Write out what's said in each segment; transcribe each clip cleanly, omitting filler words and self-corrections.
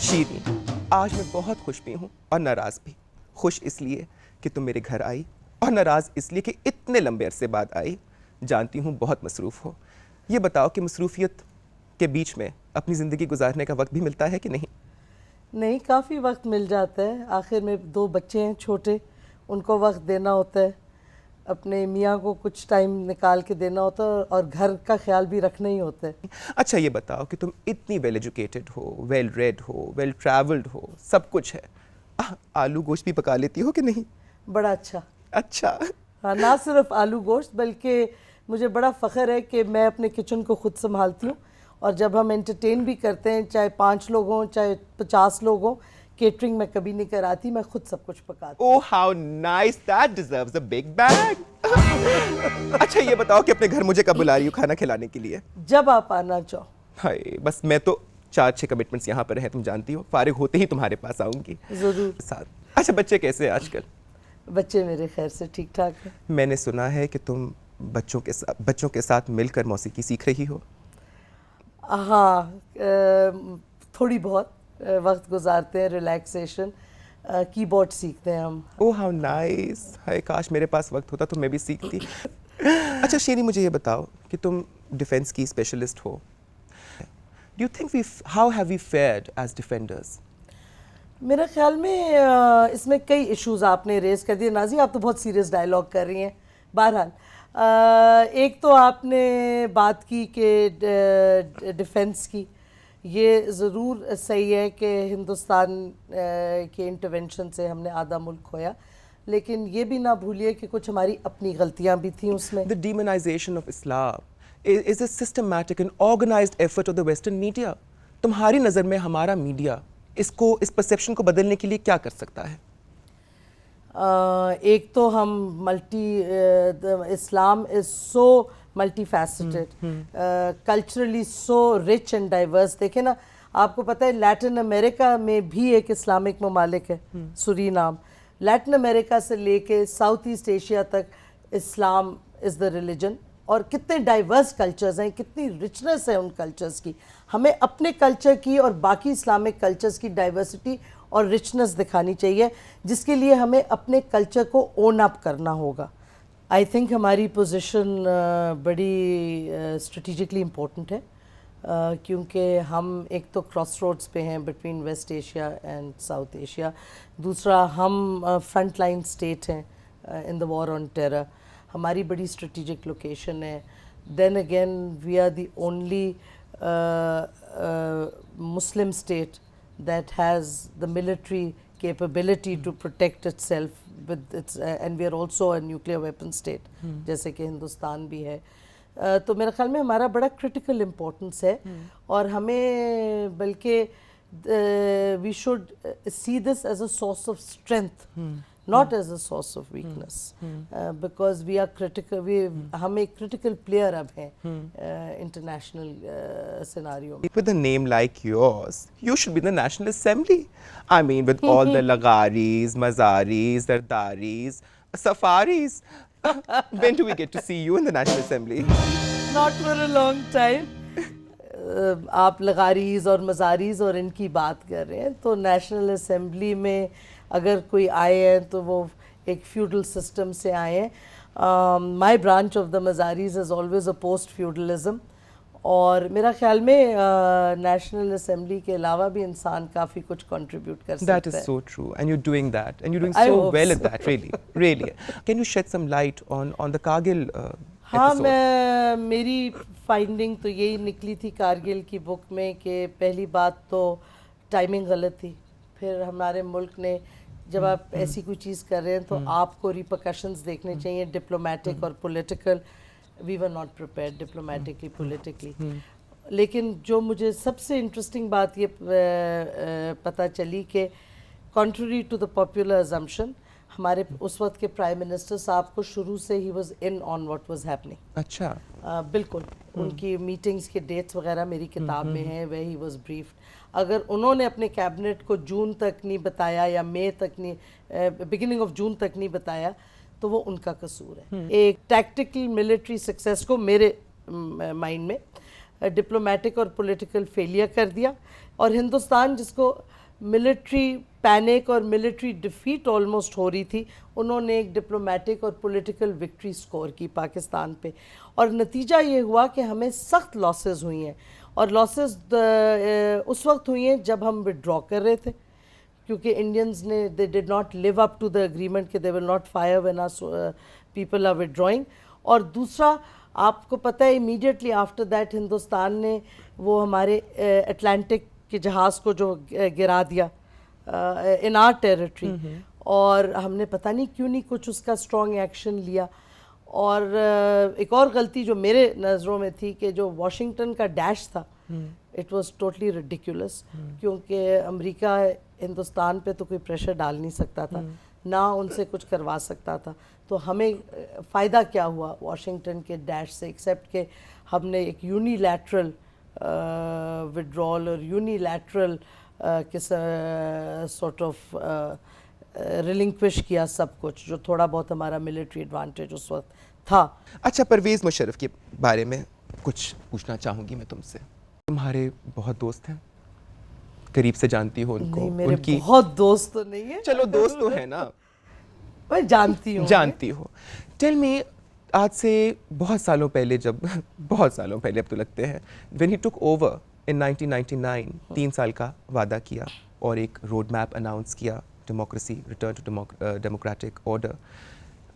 شیریں، آج میں بہت خوش بھی ہوں اور ناراض بھی. خوش اس لیے کہ تم میرے گھر آئی اور ناراض اس لیے کہ اتنے لمبے عرصے بعد آئی. جانتی ہوں بہت مصروف ہو. یہ بتاؤ کہ مصروفیت کے بیچ میں اپنی زندگی گزارنے کا وقت بھی ملتا ہے کہ نہیں؟ نہیں، کافی وقت مل جاتا ہے. آخر میں 2 بچے ہیں چھوٹے، ان کو وقت دینا ہوتا ہے، اپنے میاں کو کچھ ٹائم نکال کے دینا ہوتا ہے اور گھر کا خیال بھی رکھنا ہی ہوتا ہے. اچھا یہ بتاؤ کہ تم اتنی ویل ایجوکیٹڈ ہو، ویل ریڈ ہو، ویل ٹریولڈ ہو، سب کچھ ہے، آلو گوشت بھی پکا لیتی ہو کہ نہیں؟ بڑا اچھا. اچھا. ہاں، نہ صرف آلو گوشت بلکہ مجھے بڑا فخر ہے کہ میں اپنے کچن کو خود سنبھالتی ہوں، اور جب ہم انٹرٹین بھی کرتے ہیں، چاہے 5 لوگ ہوں چاہے 50 لوگ ہوں، کیٹرنگ میں کبھی نہیں کراتی، میں خود سب کچھ پکاتی ہوں. Oh, how nice! That deserves a big bag. اچھا یہ بتاؤ کہ اپنے گھر مجھے کب بلا رہی ہو کھانا کھلانے کے لیے؟ جب آپ آنا چاہو. ہائے، بس میں تو 4-6 کمٹمنٹس یہاں پر ہیں، تم جانتی ہو، فارغ ہوتے ہی تمہارے پاس آؤں گی. ضرور. اچھا بچے کیسے ہیں آج کل؟ بچے میرے خیر سے ٹھیک ٹھاک ہیں. میں نے سنا ہے کہ تم بچوں کے ساتھ مل کر موسیقی سیکھ رہی ہو. ہاں، تھوڑی بہت وقت گزارتے ہیں، ریلیکسیشن، کی بورڈ سیکھتے ہیں ہم. اوہ ہاؤ نائس! ہائے کاش میرے پاس وقت ہوتا تو میں بھی سیکھتی. اچھا شیریں، مجھے یہ بتاؤ کہ تم ڈیفینس کی اسپیشلسٹ ہو. Do you think how have we fared as defenders? میرے خیال میں اس میں کئی ایشوز آپ نے ریز کر دیے. نازی، آپ تو بہت سیریس ڈائلاگ کر رہی ہیں. بہرحال ایک تو آپ نے بات کی کہ ڈیفنس کی. یہ ضرور صحیح ہے کہ ہندوستان کے انٹرونشن سے ہم نے آدھا ملک کھویا، لیکن یہ بھی نہ بھولیے کہ کچھ ہماری اپنی غلطیاں بھی تھیں اس میں. The demonization of Islam is a systematic and organized effort of the Western media. تمہاری نظر میں ہمارا میڈیا اس پرسیپشن کو بدلنے کے لیے کیا کر سکتا ہے؟ ایک تو ہم Islam is so multifaceted, culturally so rich and diverse. دیکھیں نا، آپ کو پتہ ہے لیٹن امریکہ میں بھی ایک اسلامک ممالک ہے، سورینام. لیٹن امریکہ سے لے کے ساؤتھ ایسٹ ایشیا تک اسلام از دا ریلیجن. اور کتنے ڈائیورس کلچرز ہیں، کتنی رچنس ہے ان کلچرز کی. ہمیں اپنے کلچر کی اور باقی اسلامک کلچرز کی ڈائیورسٹی اور رچنس دکھانی چاہیے، جس کے لیے ہمیں اپنے کلچر کو اون اپ کرنا ہوگا. آئی تھنک ہماری پوزیشن بڑی اسٹریٹجکلی امپورٹنٹ ہے، کیونکہ ہم ایک تو کراس روڈز پہ ہیں between West Asia and South Asia. دوسرا ہم فرنٹ لائن اسٹیٹ ہیں ان دا وار آن ٹیرر. ہماری بڑی اسٹریٹجک لوکیشن ہے. Then again we are the only Muslim state that has the military capability to protect itself with its and we are also a nuclear weapon state جیسے کہ ہندوستان بھی ہے. تو میرے خیال میں ہمارا بڑا کرٹیکل امپورٹنس ہے، اور ہمیں بلکہ we should see this as a source of strength, not as a source of weakness, because we are critical. ہم ایک critical player اب ہیں international scenario میں. With a name like yours, you should be in the National Assembly. I mean, with all the Lagaris, Mazaris, Zardaris, Safaris. When do we get to see you in the National Assembly? Not for a long time. آپ لغاریز اور مزاریز اور ان کی بات کر رہے ہیں، تو national assembly میں اگر کوئی آئے ہیں تو وہ ایک فیوڈل سسٹم سے آئے ہیں. My branch of the Mazaris is always opposed feudalism. اور میرا خیال میں نیشنل اسمبلی کے علاوہ بھی انسان کافی کچھ کنٹریبیوٹ کر سکتا ہے. That is so true, and you're doing that, and you're doing I so hope well so. at that, really, really. Can you shed some light on the Kargil ہاں، episode? میری فائنڈنگ تو یہی نکلی تھی کارگل کی بک میں کہ پہلی بات تو ٹائمنگ غلط تھی. پھر ہمارے ملک نے، جب آپ ایسی کوئی چیز کر رہے ہیں تو آپ کو ریپرکشنز دیکھنے چاہیے، ڈپلومیٹک اور political. We were not prepared diplomatically, politically. لیکن جو مجھے سب سے انٹرسٹنگ بات یہ پتہ چلی کہ contrary to the popular assumption, ہمارے اس وقت کے پرائم منسٹر صاحب کو شروع سے he was in on what was happening. اچھا. بالکل. ان کی میٹنگز کے ڈیٹس وغیرہ میری کتاب میں ہیں، وhere he was briefed. اگر انہوں نے اپنے کیبنٹ کو جون تک نہیں بتایا یا مئی تک نہیں، بگننگ آف جون تک نہیں بتایا، تو وہ ان کا قصور ہے. ایک ٹیکٹیکل ملٹری سکسیس کو میرے مائنڈ میں ڈپلومیٹک اور پولیٹیکل فیلئر کر دیا, اور ہندوستان جس کو ملٹری پینک اور ملٹری ڈیفیٹ آلموسٹ ہو رہی تھی, انہوں نے ایک ڈپلومیٹک اور پولیٹیکل وکٹری سکور کی پاکستان پہ, اور نتیجہ یہ ہوا کہ ہمیں سخت لاسز ہوئی ہیں, اور لاسز اس وقت ہوئی ہیں جب ہم وڈرا کر رہے تھے, کیونکہ انڈینز نے they did not live up to the agreement کہ they will not fire when us people are withdrawing. اور دوسرا آپ کو پتہ ہے immediately after that ہندوستان نے وہ ہمارے اٹلانٹک کے جہاز کو جو گرا دیا in our territory, اور ہم نے پتہ نہیں کیوں نہیں کچھ اس کا اسٹرانگ ایکشن لیا. اور ایک اور غلطی جو میرے نظروں میں تھی کہ جو واشنگٹن کا ڈیش تھا, اٹ واز ٹوٹلی ریڈیکولس, کیونکہ امریکہ ہندوستان پہ تو کوئی پریشر ڈال نہیں سکتا تھا, نہ ان سے کچھ کروا سکتا تھا, تو ہمیں فائدہ کیا ہوا واشنگٹن کے ڈیش سے, ایکسیپٹ کہ ہم نے ایک یونی لیٹرل وڈرال اور uni lateral sort of relinquish کیا سب کچھ, جو تھوڑا بہت ہمارا ملٹری ایڈوانٹیج اس وقت تھا. اچھا, پرویز مشرف کے بارے میں کچھ پوچھنا چاہوں گی میں تم سے. تمہارے بہت دوست ہیں, قریب سے جانتی ہو ان کو؟ نہیں, میرے بہت دوست تو نہیں ہیں. چلو دوست تو ہے نا, میں جانتی ہوں. جانتی ہو. ٹیل می, آج سے بہت سالوں پہلے, جب بہت سالوں پہلے اب تو لگتے ہیں, when he took over in 1999, 3 سال کا وعدہ کیا اور ایک روڈ میپ اناؤنس کیا, democracy, return to democratic order.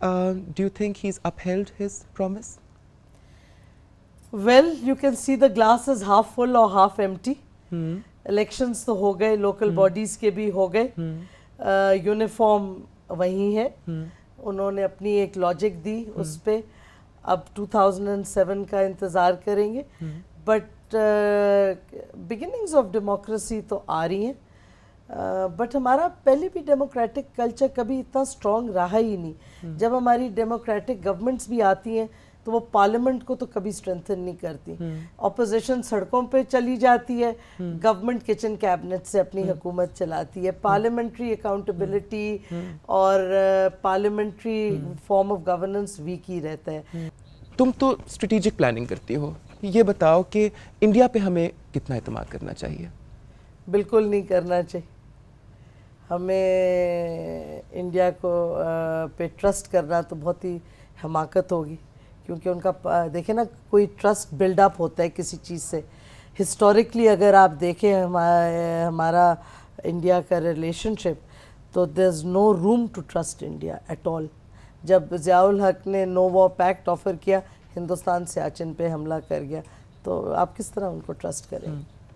Do you think he's upheld his promise? Well, you can see the glass is half full or half empty. Elections تو ہو گئے, local bodies کے بھی ہو گئے, یونیفارم وہی ہے, انہوں نے اپنی ایک لاجک دی اس پہ, اب 2007 کا انتظار کریں گے, بٹ بگننگز آف ڈیموکریسی تو آ رہی ہیں. بٹ ہمارا پہلے بھی ڈیموکریٹک کلچر کبھی اتنا اسٹرانگ رہا ہی نہیں. جب ہماری ڈیموکریٹک گورنمنٹس بھی آتی ہیں تو وہ پارلیمنٹ کو تو کبھی اسٹرینتھن نہیں کرتی, اپوزیشن سڑکوں پہ چلی جاتی ہے, گورنمنٹ کچن کیبنٹ سے اپنی حکومت چلاتی ہے. پارلیمنٹری اکاؤنٹیبلٹی اور parliamentary form of governance weak ہی رہتا ہے. تم تو اسٹریٹجک پلاننگ کرتی ہو, یہ بتاؤ کہ انڈیا پہ ہمیں کتنا اعتماد کرنا چاہیے؟ بالکل نہیں کرنا چاہیے. ہمیں انڈیا کو پہ ٹرسٹ کرنا تو بہت ہی حماقت ہوگی, کیونکہ ان کا دیکھیں نا, کوئی ٹرسٹ بلڈ اپ ہوتا ہے کسی چیز سے. ہسٹوریکلی اگر آپ دیکھیں ہمارا انڈیا کا ریلیشن شپ, تو there is no room to trust India at all. جب ضیاء الحق نے نو وار پیکٹ آفر کیا, ہندوستان سیاچن پہ حملہ کر گیا, تو آپ کس طرح ان کو ٹرسٹ کریں گے؟